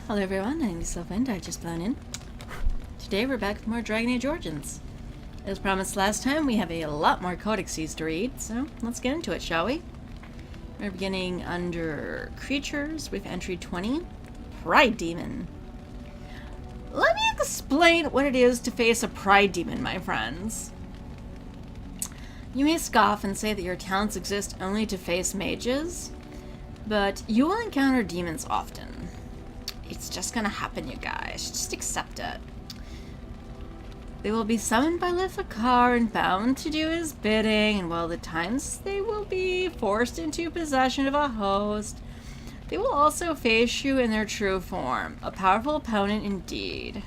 Hello everyone, I'm TheSylphWind. I just flown in. Today we're back with more Dragon Age Origins. As promised last time, we have a lot more Codexes to read, so let's get into it, shall we? We're beginning under Creatures with entry 20, Pride Demon. Let me explain what it is to face a Pride Demon, my friends. You may scoff and say that your talents exist only to face mages, but you will encounter demons often. It's just gonna happen, you guys. Just accept it. They will be summoned by Lithakar and bound to do his bidding, and while the times they will be forced into possession of a host, they will also face you in their true form. A powerful opponent indeed.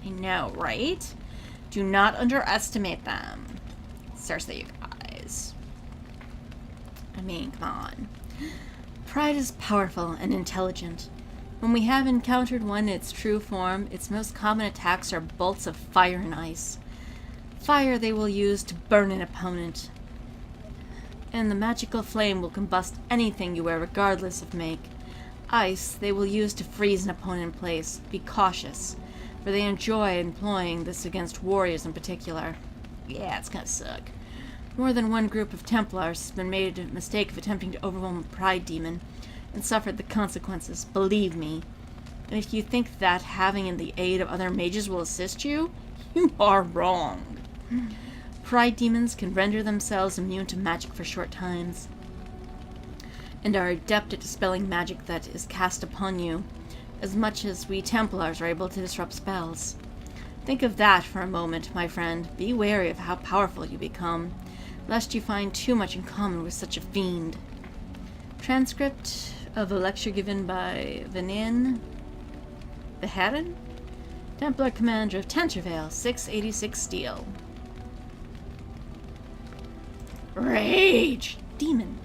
I know, right? Do not underestimate them. Seriously, you guys. I mean, come on. Pride is powerful and intelligent. When we have encountered one in its true form, its most common attacks are bolts of fire and ice. Fire they will use to burn an opponent, and the magical flame will combust anything you wear regardless of make. Ice they will use to freeze an opponent in place. Be cautious, for they enjoy employing this against warriors in particular. Yeah, it's gonna suck. More than one group of Templars has been made a mistake of attempting to overwhelm a pride demon, and suffered the consequences, believe me. And if you think that having in the aid of other mages will assist you, you are wrong. Pride demons can render themselves immune to magic for short times, and are adept at dispelling magic that is cast upon you, as much as we Templars are able to disrupt spells. Think of that for a moment, my friend. Be wary of how powerful you become, lest you find too much in common with such a fiend. Transcript of a lecture given by Revenant, Templar commander of Tentervale, 686 Steel. Rage Demon.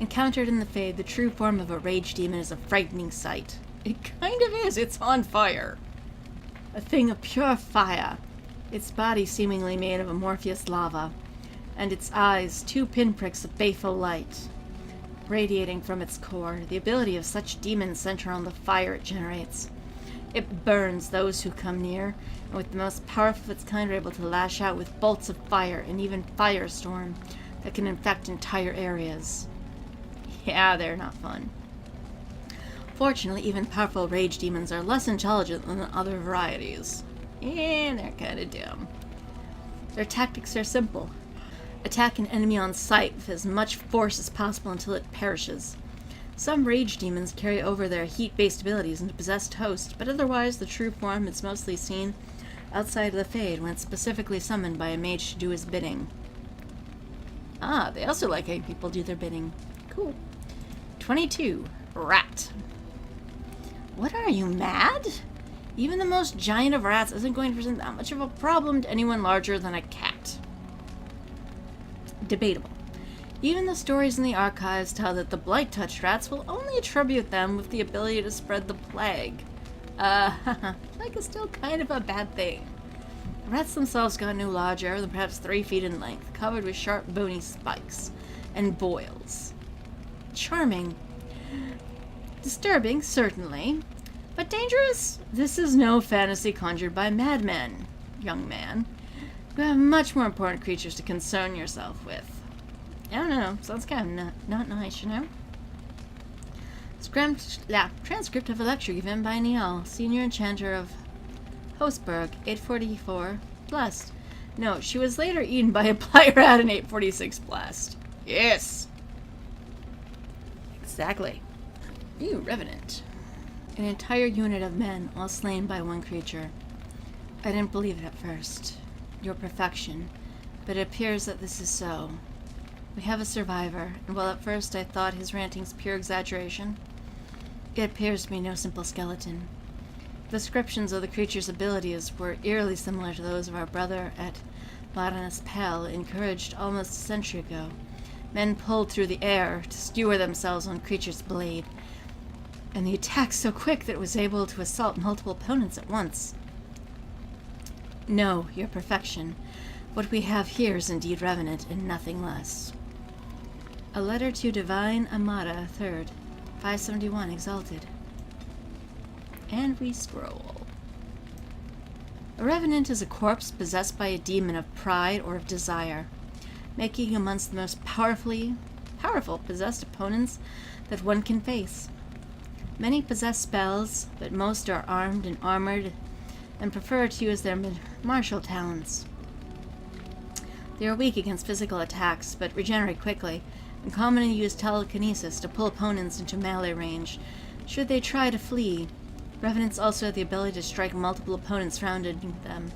Encountered in the Fade, the true form of a rage demon is a frightening sight. It kind of is. It's on fire. A thing of pure fire. Its body seemingly made of amorphous lava, and its eyes two pinpricks of baleful light radiating from its core. The ability of such demons center on the fire it generates. It burns those who come near, and with the most powerful of its kind are able to lash out with bolts of fire and even firestorm that can infect entire areas. Yeah, they're not fun. Fortunately, even powerful rage demons are less intelligent than other varieties. And they're kinda dumb. Their tactics are simple. Attack an enemy on sight with as much force as possible until it perishes. Some rage demons carry over their heat-based abilities into possessed hosts, but otherwise the true form is mostly seen outside of the Fade when it's specifically summoned by a mage to do his bidding. Ah, they also like having people do their bidding. Cool. 22. Rat. What are you, mad? Even the most giant of rats isn't going to present that much of a problem to anyone larger than a cat. Debatable. Even the stories in the archives tell that the blight-touched rats will only attribute them with the ability to spread the plague. Plague is still kind of a bad thing. The rats themselves got no larger than perhaps 3 feet in length, covered with sharp bony spikes and boils. Charming. Disturbing, certainly. But dangerous? This is no fantasy conjured by madmen, young man. You have much more important creatures to concern yourself with. I don't know. Sounds kind of not nice, you know? Transcript of a lecture given by Niall, senior enchanter of Hostburg, 844, blessed. No, she was later eaten by a blight rat in 846 blessed. Yes! Exactly. You Revenant. An entire unit of men, all slain by one creature. I didn't believe it at first. Your perfection, but it appears that this is so. We have a survivor, and while at first I thought his rantings pure exaggeration, it appears to be no simple skeleton. Descriptions of the creature's abilities were eerily similar to those of our brother at Baroness Pell, encouraged almost a century ago. Men pulled through the air to skewer themselves on creature's blade, and the attack so quick that it was able to assault multiple opponents at once. No, your perfection. What we have here is indeed Revenant, and nothing less. A letter to Divine Amata, 3rd, 571, Exalted. And we scroll. A revenant is a corpse possessed by a demon of pride or of desire, making amongst the most powerful possessed opponents that one can face. Many possess spells, but most are armed and armored and prefer to use their martial talents. They are weak against physical attacks, but regenerate quickly, and commonly use telekinesis to pull opponents into melee range should they try to flee. Revenants also have the ability to strike multiple opponents surrounding them.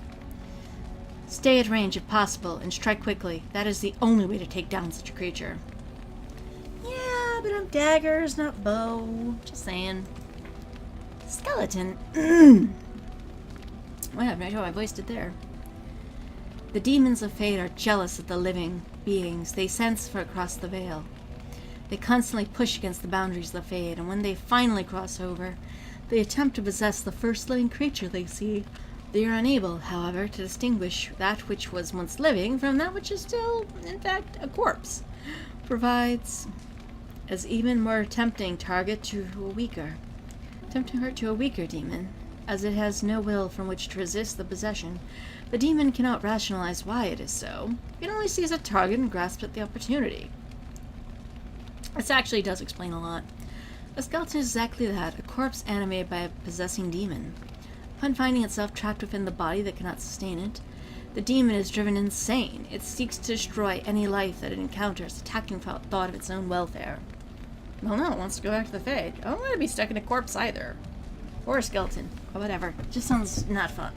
Stay at range if possible, and strike quickly. That is the only way to take down such a creature. Yeah, but I'm daggers, not bow. Just saying. Skeleton. Well, I have no idea what I voiced it there. The demons of fate are jealous of the living beings they sense for across the veil. They constantly push against the boundaries of the fate, and when they finally cross over, they attempt to possess the first living creature they see. They are unable, however, to distinguish that which was once living from that which is still, in fact, a corpse. Provides as even more tempting target to a weaker demon, as it has no will from which to resist the possession. The demon cannot rationalize why it is so. It can only see as a target and grasps at the opportunity. This actually does explain a lot. A skeleton is exactly that, a corpse animated by a possessing demon. Upon finding itself trapped within the body that cannot sustain it, the demon is driven insane. It seeks to destroy any life that it encounters, attacking without thought of its own welfare. Well, no, it wants to go back to the Fae. I don't want to be stuck in a corpse either. Or a skeleton, or whatever. It just sounds not fun.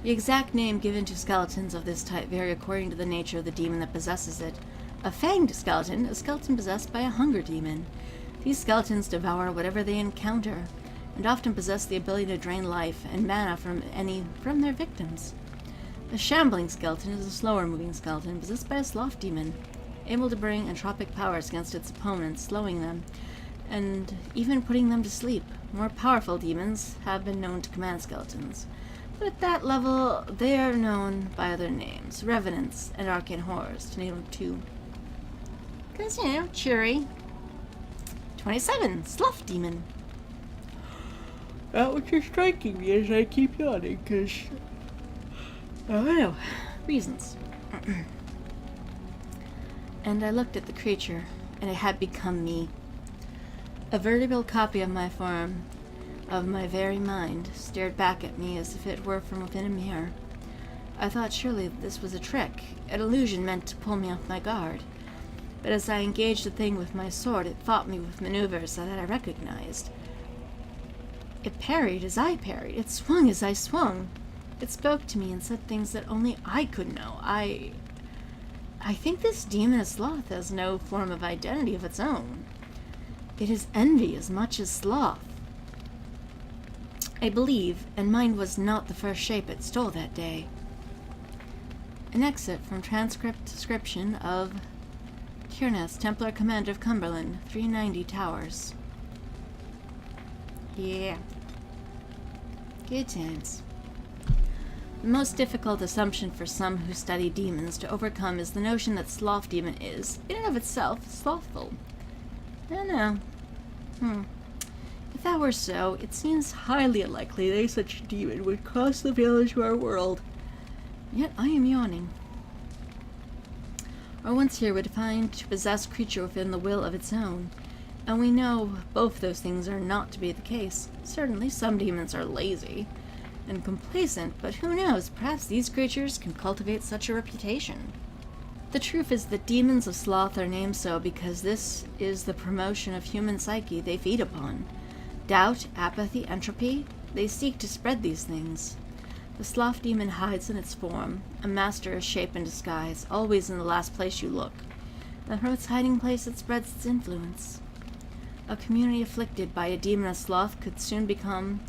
The exact name given to skeletons of this type vary according to the nature of the demon that possesses it. A fanged skeleton, a skeleton possessed by a hunger demon. These skeletons devour whatever they encounter, and often possess the ability to drain life and mana from their victims. A shambling skeleton is a slower-moving skeleton possessed by a sloth demon, able to bring entropic powers against its opponents, slowing them, and even putting them to sleep. More powerful demons have been known to command skeletons, but at that level they are known by other names, revenants and arcane horrors, to name two. Because, cheery. 27, sloth demon. That which is striking me as I keep yawning, because I don't know, reasons. And I looked at the creature, and it had become me. A vertical copy of my form, of my very mind, stared back at me as if it were from within a mirror. I thought surely this was a trick, an illusion meant to pull me off my guard. But as I engaged the thing with my sword, it fought me with maneuvers that I recognized. It parried as I parried. It swung as I swung. It spoke to me and said things that only I could know. I think this demon of sloth has no form of identity of its own. It is envy as much as sloth. I believe, and mine was not the first shape it stole that day. An exit from transcription of Tyrnus, Templar Commander of Cumberland, 390 Towers. Yeah. Good times. The most difficult assumption for some who study demons to overcome is the notion that sloth demon is, in and of itself, slothful. I don't know. If that were so, it seems highly unlikely that such a demon would cross the veil into our world. Yet I am yawning. Our once here would find to possess creature within the will of its own, and we know both those things are not to be the case. Certainly some demons are lazy and complacent, but who knows, perhaps these creatures can cultivate such a reputation. The truth is that demons of sloth are named so because this is the promotion of human psyche they feed upon. Doubt, apathy, entropy, they seek to spread these things. The sloth demon hides in its form, a master of shape and disguise, always in the last place you look. And from its hiding place it spreads its influence. A community afflicted by a demon of sloth could soon become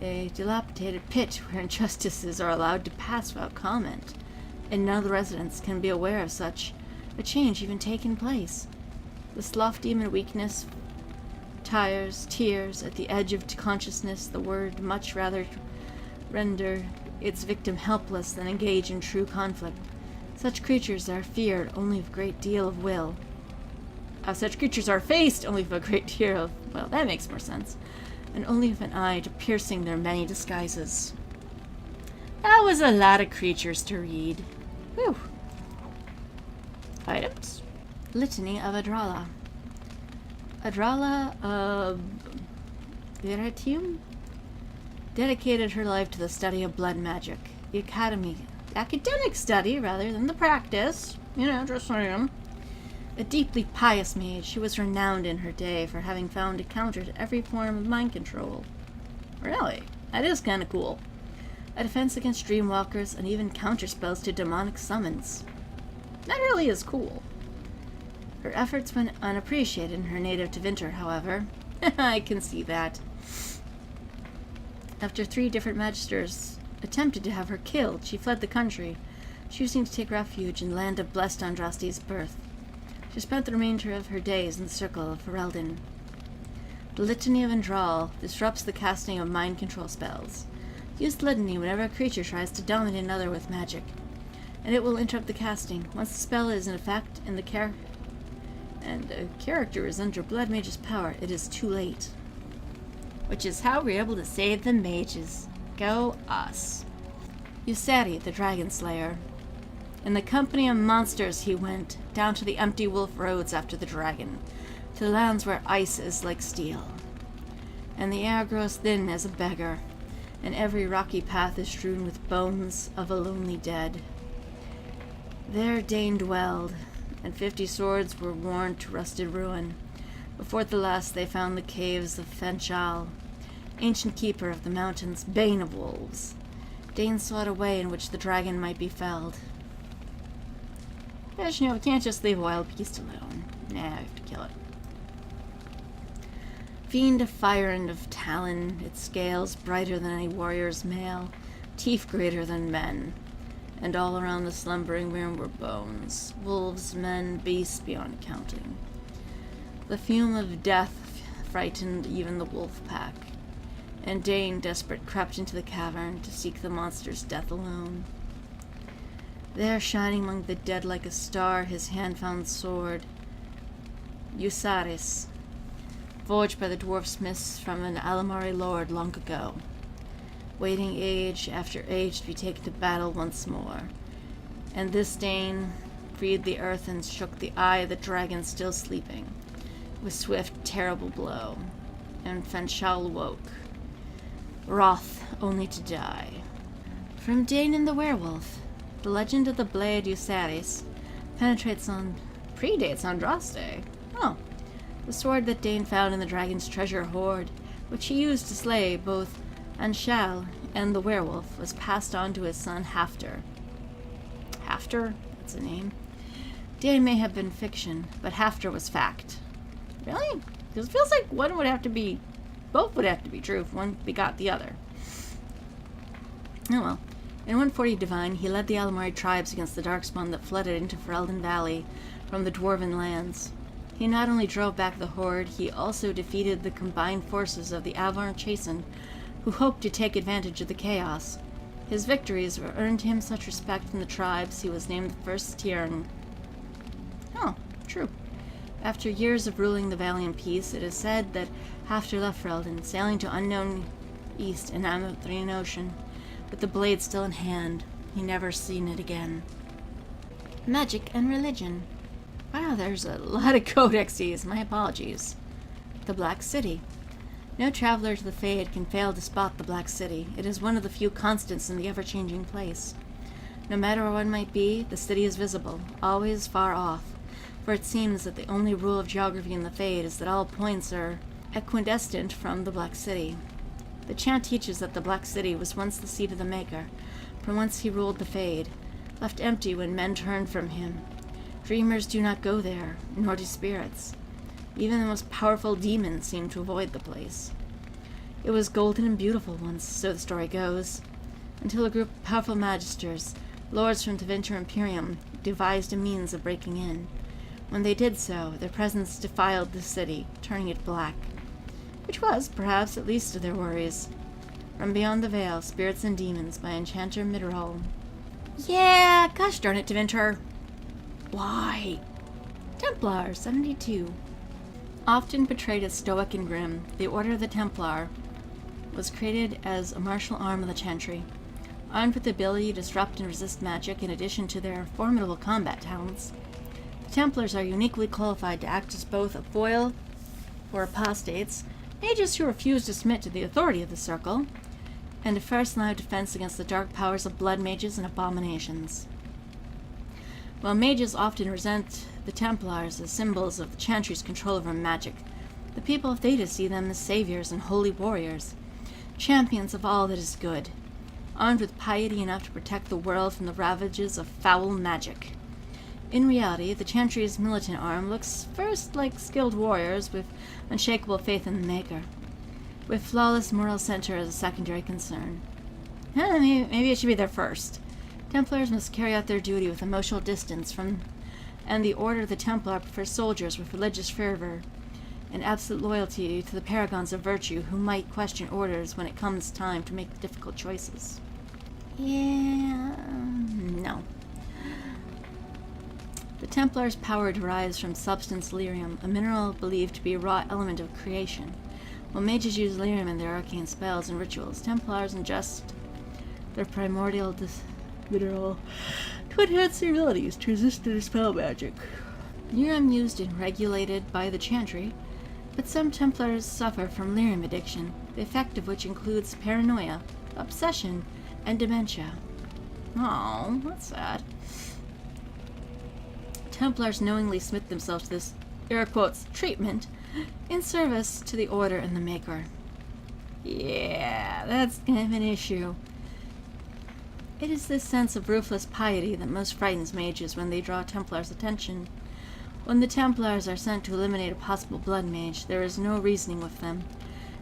a dilapidated pit where injustices are allowed to pass without comment, and none of the residents can be aware of such a change even taking place. The sloth demon weakness tears at the edge of consciousness. The word much rather render its victim helpless than engage in true conflict. Such creatures are feared only with a great deal of will. Such creatures are faced only with a great deal of... well, that makes more sense. and only with an eye to piercing their many disguises. That was a lot of creatures to read. Whew. Items. Litany of Adrala. Adrala of Viratium dedicated her life to the study of blood magic. The academic study rather than the practice. Just saying. A deeply pious mage, she was renowned in her day for having found a counter to every form of mind control. Really? That is kind of cool. A defense against dreamwalkers and even counterspells to demonic summons. That really is cool. Her efforts went unappreciated in her native Tevinter, however. I can see that. After 3 different magisters attempted to have her killed, she fled the country, choosing to take refuge in the land of blessed Andraste's birth. She spent the remainder of her days in the circle of Ferelden. The Litany of Andral disrupts the casting of mind control spells. Use the litany whenever a creature tries to dominate another with magic, and it will interrupt the casting. Once the spell is in effect and the character is under Blood Mage's power, it is too late. Which is how we're able to save the mages. Go us. Usari, the Dragon Slayer. In the company of monsters he went, down to the empty wolf roads after the dragon, to the lands where ice is like steel, and the air grows thin as a beggar, and every rocky path is strewn with bones of a lonely dead. There Dane dwelled, and 50 swords were worn to rusted ruin. Before the last they found the caves of Fenchal, ancient keeper of the mountains, bane of wolves. Dane sought a way in which the dragon might be felled. Yes, we can't just leave a wild beast alone. Nah, we have to kill it. Fiend of fire and of talon, its scales brighter than any warrior's mail, teeth greater than men, and all around the slumbering room were bones, wolves, men, beasts beyond counting. The fume of death frightened even the wolf pack, and Dane, desperate, crept into the cavern to seek the monster's death alone. There, shining among the dead like a star, his hand-found sword, Usaris, forged by the dwarf smiths from an Alamari lord long ago, waiting age after age to be taken to battle once more. And this Dane freed the earth and shook the eye of the dragon still sleeping, with swift, terrible blow, and Fenchal woke, wroth only to die. From Dane and the Werewolf. The legend of the blade Usaris predates Andraste. Oh, the sword that Dane found in the dragon's treasure hoard, which he used to slay both Anshal and the werewolf, was passed on to his son Hafter. Hafter? That's a name. Dane may have been fiction, but Hafter was fact. Really? Because it feels like both would have to be true if one begot the other. Oh well. In 140 Divine, he led the Alamari tribes against the Darkspawn that flooded into Ferelden Valley from the Dwarven lands. He not only drove back the horde, he also defeated the combined forces of the Avar Chasen, who hoped to take advantage of the chaos. His victories earned him such respect from the tribes, he was named the first Tyrn. Oh, true. After years of ruling the valley in peace, it is said that Hafter left Ferelden, sailing to unknown east in Amethrine Ocean. With the blade still in hand, he never seen it again. Magic and religion. Wow, there's a lot of codexes. My apologies. The Black City. No traveler to the Fade can fail to spot the Black City. It is one of the few constants in the ever-changing place. No matter where one might be, the city is visible, always far off, for it seems that the only rule of geography in the Fade is that all points are equidistant from the Black City. The chant teaches that the Black City was once the seat of the Maker, from whence he ruled the Fade, left empty when men turned from him. Dreamers do not go there, nor do spirits. Even the most powerful demons seem to avoid the place. It was golden and beautiful once, so the story goes, until a group of powerful magisters, lords from Tevinter Imperium, devised a means of breaking in. When they did so, their presence defiled the city, turning it black. Which was, perhaps, at least of their worries. From Beyond the Veil, Spirits and Demons by Enchanter Midroll. Yeah, gosh darn it, Tevinter. Why? Templar, 72. Often portrayed as stoic and grim, the Order of the Templar was created as a martial arm of the Chantry. Armed with the ability to disrupt and resist magic in addition to their formidable combat talents, the Templars are uniquely qualified to act as both a foil for apostates, mages who refuse to submit to the authority of the Circle, and a first-line defense against the dark powers of blood mages and abominations. While mages often resent the Templars as symbols of the Chantry's control over magic, the people of Theta see them as saviors and holy warriors, champions of all that is good, armed with piety enough to protect the world from the ravages of foul magic. In reality, the Chantry's militant arm looks first like skilled warriors with unshakable faith in the Maker, with flawless moral center as a secondary concern. Maybe it should be there first. Templars must carry out their duty with emotional distance from, and the Order of the Templar prefers soldiers with religious fervor and absolute loyalty to the paragons of virtue who might question orders when it comes time to make difficult choices. No. The Templars' power derives from substance lyrium, a mineral believed to be a raw element of creation. While mages use lyrium in their arcane spells and rituals, Templars ingest their primordial mineral to enhance their abilities to resist and dispel magic. Lyrium used and regulated by the Chantry, but some Templars suffer from lyrium addiction, the effect of which includes paranoia, obsession, and dementia. Oh, that's sad. Templars knowingly submit themselves to this, air quotes, treatment in service to the Order and the Maker. Yeah, that's kind of an issue. It is this sense of ruthless piety that most frightens mages when they draw Templars' attention. When the Templars are sent to eliminate a possible blood mage, there is no reasoning with them,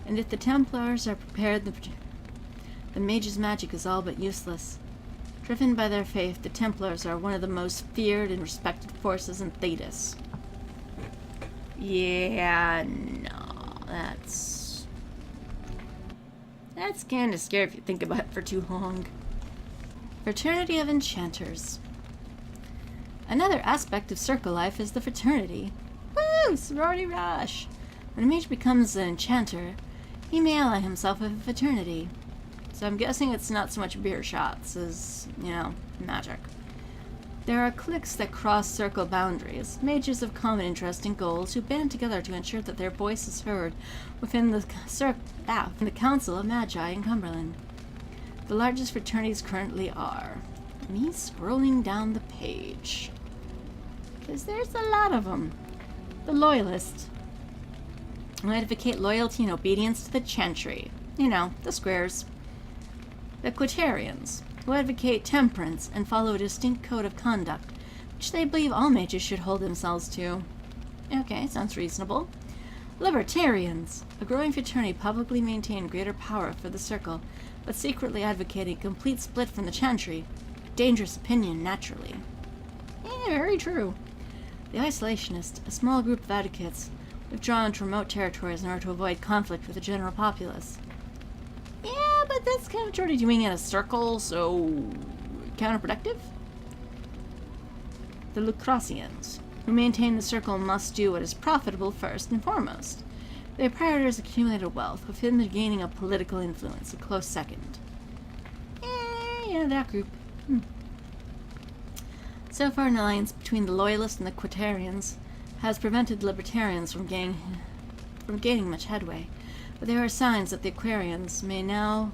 and if the Templars are prepared, the mage's magic is all but useless. Driven by their faith, the Templars are one of the most feared and respected forces in Thetis. Yeah, no, that's kind of scary if you think about it for too long. Fraternity of Enchanters. Another aspect of circle life is the fraternity. Woo! Sorority rush! When a mage becomes an enchanter, he may ally himself with a fraternity. So I'm guessing it's not so much beer shots as, magic. There are cliques that cross circle boundaries, mages of common interest and goals who band together to ensure that their voice is heard within the Council of Magi in Cumberland. The largest fraternities currently are. Me scrolling down the page, because there's a lot of them. The Loyalists, who advocate loyalty and obedience to the Chantry. The squares. The Quatarians, who advocate temperance and follow a distinct code of conduct, which they believe all mages should hold themselves to. Okay, sounds reasonable. Libertarians, a growing fraternity publicly maintain greater power for the Circle, but secretly advocating a complete split from the Chantry. Dangerous opinion, naturally. Yeah, very true. The Isolationists, a small group of advocates, withdrawn to remote territories in order to avoid conflict with the general populace. Yeah, but that's kind of already doing it in a circle, so counterproductive. The Lucrosians, who maintain the Circle must do what is profitable first and foremost. Their priorities accumulated wealth, with them gaining a political influence, a close second. Yeah, that group. So far, an alliance between the Loyalists and the Quatarians has prevented the Libertarians from gaining much headway, but there are signs that the Aquarians may now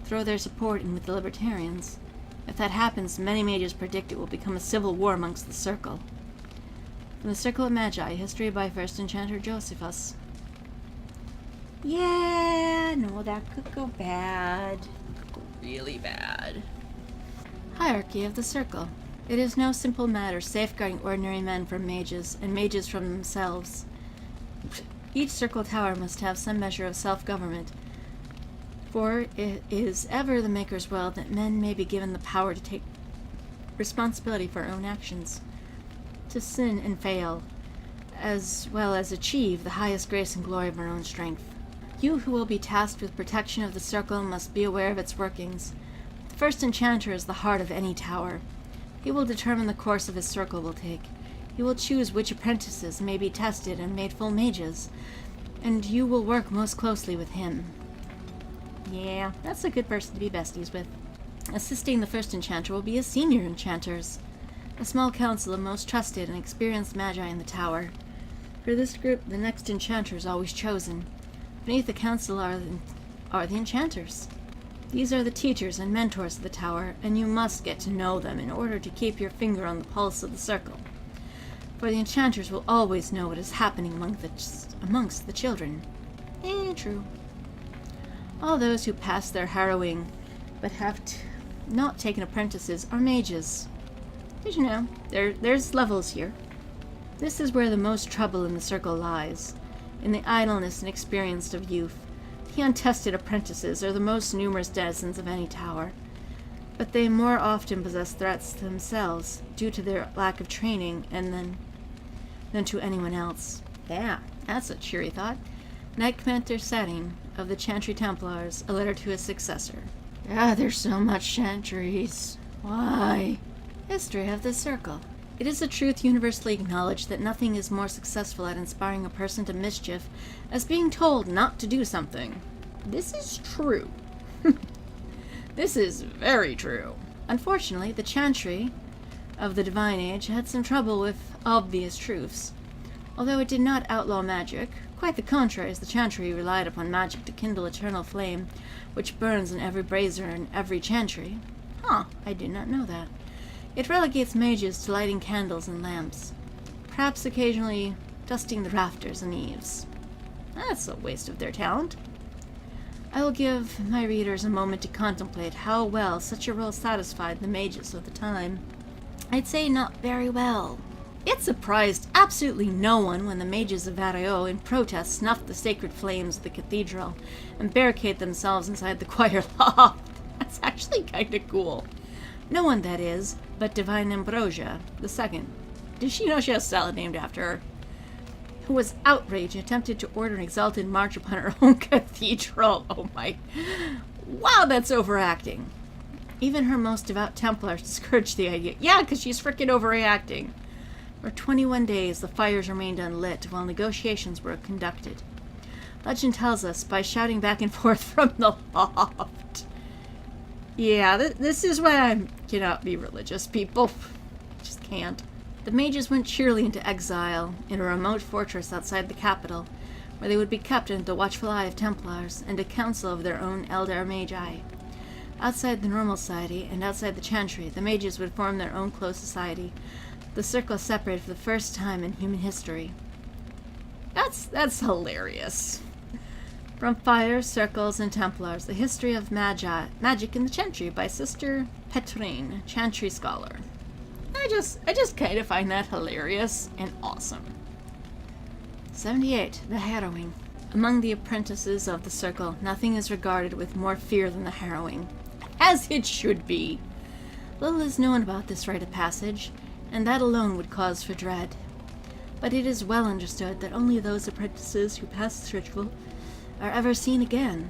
throw their support in with the Libertarians. If that happens, many mages predict it will become a civil war amongst the Circle. From the Circle of Magi, history by First Enchanter Josephus. Yeah, no, that could go bad. Really bad. Hierarchy of the Circle. It is no simple matter safeguarding ordinary men from mages, and mages from themselves. Each Circle Tower must have some measure of self-government, for it is ever the Maker's will that men may be given the power to take responsibility for their own actions, to sin and fail, as well as achieve the highest grace and glory of our own strength. You who will be tasked with protection of the Circle must be aware of its workings. The First Enchanter is the heart of any tower. He will determine the course of his Circle will take. He will choose which apprentices may be tested and made full mages, and you will work most closely with him. Yeah, that's a good person to be besties with. Assisting the first enchanter will be his senior enchanters, a small council of most trusted and experienced magi in the tower. For this group, the next enchanter is always chosen. Beneath the council are the enchanters. These are the teachers and mentors of the tower, and you must get to know them in order to keep your finger on the pulse of the circle. For the enchanters will always know what is happening amongst the children. True. All those who pass their harrowing but have not taken apprentices are mages. Did you know? There's levels here. This is where the most trouble in the circle lies, in the idleness and inexperience of youth. The untested apprentices are the most numerous denizens of any tower, but they more often possess threats themselves due to their lack of training than to anyone else. Yeah, that's a cheery thought. Knight Commander Setting of the Chantry Templars, a letter to his successor. There's so much chantries. Why? History of the Circle. It is a truth universally acknowledged that nothing is more successful at inspiring a person to mischief as being told not to do something. This is true. This is very true. Unfortunately, the Chantry of the Divine Age had some trouble with obvious truths. Although it did not outlaw magic, quite the contrary, as the Chantry relied upon magic to kindle eternal flame, which burns in every brazier and every chantry. I did not know that. It relegates mages to lighting candles and lamps, perhaps occasionally dusting the rafters and eaves. That's a waste of their talent. I will give my readers a moment to contemplate how well such a role satisfied the mages of the time. I'd say not very well. It surprised absolutely no one when the mages of Vareo in protest snuffed the sacred flames of the cathedral and barricaded themselves inside the choir loft. That's actually kind of cool. No one, that is, but Divine Ambrosia II. Did she know she has a salad named after her? Who was outraged and attempted to order an exalted march upon her own cathedral. Oh my. Wow, that's overacting. Even her most devout Templars discouraged the idea. Yeah, because she's freaking overreacting. For 21 days, the fires remained unlit while negotiations were conducted. Legend tells us by shouting back and forth from the loft. Yeah, this is why I cannot be religious, people. Just can't. The mages went cheerily into exile in a remote fortress outside the capital, where they would be kept under the watchful eye of Templars and a council of their own elder Magi. Outside the normal society and outside the Chantry, the mages would form their own close society, the circle separated for the first time in human history. That's hilarious. From Fires, Circles, and Templars, the history of magic in the Chantry by Sister Petrine, Chantry scholar. I just kind of find that hilarious and awesome. 78. The Harrowing. Among the apprentices of the circle, nothing is regarded with more fear than the harrowing. As it should be. Little is known about this rite of passage, and that alone would cause for dread. But it is well understood that only those apprentices who pass this ritual are ever seen again.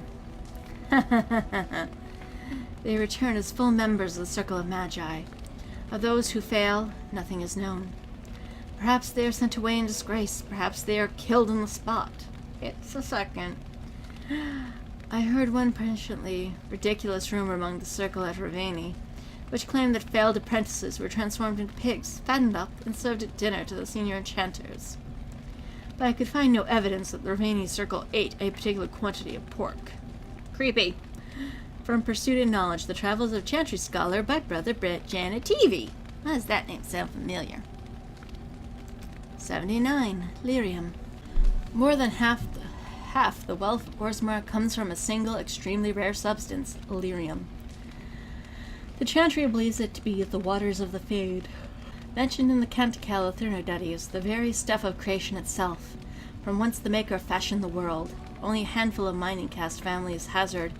They return as full members of the Circle of Magi. Of those who fail, nothing is known. Perhaps they are sent away in disgrace. Perhaps they are killed on the spot. It's a second. I heard one presciently ridiculous rumor among the circle at Revenant, which claimed that failed apprentices were transformed into pigs, fattened up, and served at dinner to the senior enchanters. But I could find no evidence that the Revenant circle ate a particular quantity of pork. Creepy. From Pursuit and Knowledge, The Travels of Chantry Scholar by Brother Brett Janativi. Why does that name sound familiar? 79. Lyrium. More than half the wealth of Orzammar comes from a single, extremely rare substance, lyrium. The Chantry believes it to be the waters of the Fade, mentioned in the Canticle of Thermodades, the very stuff of creation itself, from whence the Maker fashioned the world. Only a handful of mining caste families hazard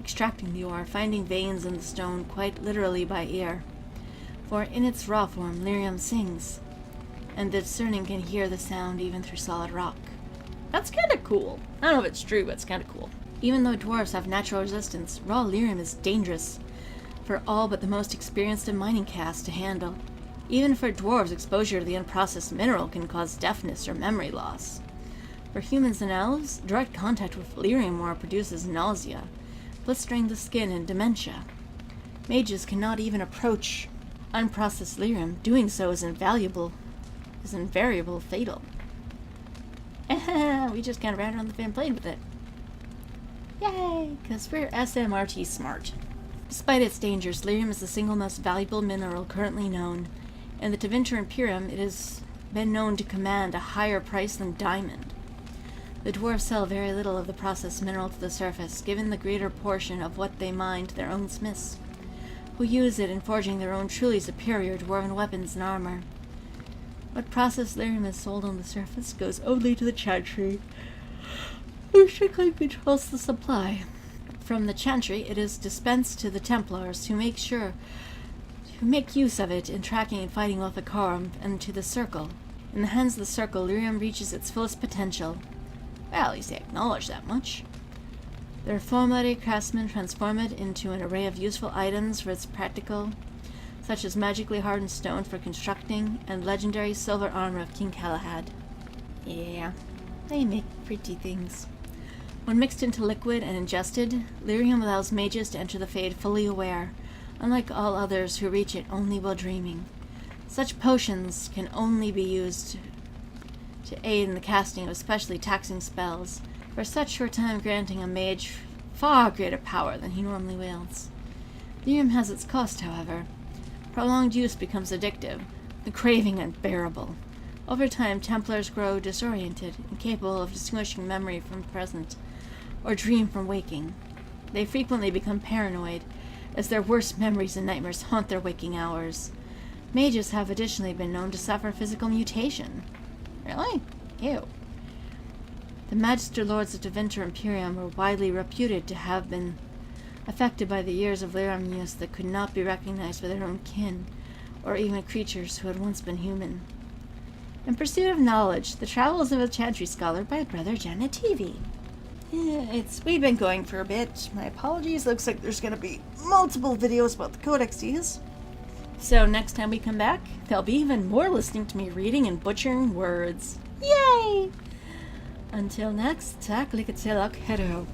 extracting the ore, finding veins in the stone quite literally by ear. For in its raw form, lyrium sings, and the discerning can hear the sound even through solid rock. That's kind of cool. I don't know if it's true, but it's kind of cool. Even though dwarves have natural resistance, raw lyrium is dangerous for all but the most experienced in mining caste to handle. Even for dwarves, exposure to the unprocessed mineral can cause deafness or memory loss. For humans and elves, direct contact with lyrium ore produces nausea, blistering the skin, and dementia. Mages cannot even approach unprocessed lyrium. Doing so is invariable fatal. We just kind of ran around the fan played with it. Yay! Because we're SMRT smart. Despite its dangers, lyrium is the single most valuable mineral currently known. In the Tevinter Imperium, it has been known to command a higher price than diamond. The dwarves sell very little of the processed mineral to the surface, given the greater portion of what they mine to their own smiths, who use it in forging their own truly superior dwarven weapons and armor. What processed lyrium is sold on the surface goes only to the chantry, who strictly controls the supply. From the chantry, it is dispensed to the Templars, who make use of it in tracking and fighting off the Quorum, and to the Circle. In the hands of the Circle, lyrium reaches its fullest potential. Well, at least they acknowledge that much. The reformatory craftsmen transform it into an array of useful items for its practical, such as magically hardened stone for constructing, and legendary silver armor of King Galahad. Yeah, they make pretty things. When mixed into liquid and ingested, lyrium allows mages to enter the Fade fully aware, unlike all others who reach it only while dreaming. Such potions can only be used to aid in the casting of especially taxing spells, for such short time granting a mage far greater power than he normally wields. Lyrium has its cost, however. Prolonged use becomes addictive, the craving unbearable. Over time, Templars grow disoriented, incapable of distinguishing memory from present, or dream from waking. They frequently become paranoid, as their worst memories and nightmares haunt their waking hours. Mages have additionally been known to suffer physical mutation. Really? Ew. The Magister Lords of Tevinter Imperium were widely reputed to have been affected by the years of lyrium use that could not be recognized by their own kin, or even creatures who had once been human. In Pursuit of Knowledge, The Travels of a Chantry Scholar by Brother Janativi. We've been going for a bit. My apologies. Looks like there's going to be multiple videos about the Codexes. So next time we come back, there'll be even more listening to me reading and butchering words. Yay! Until next, tak likatselak hero.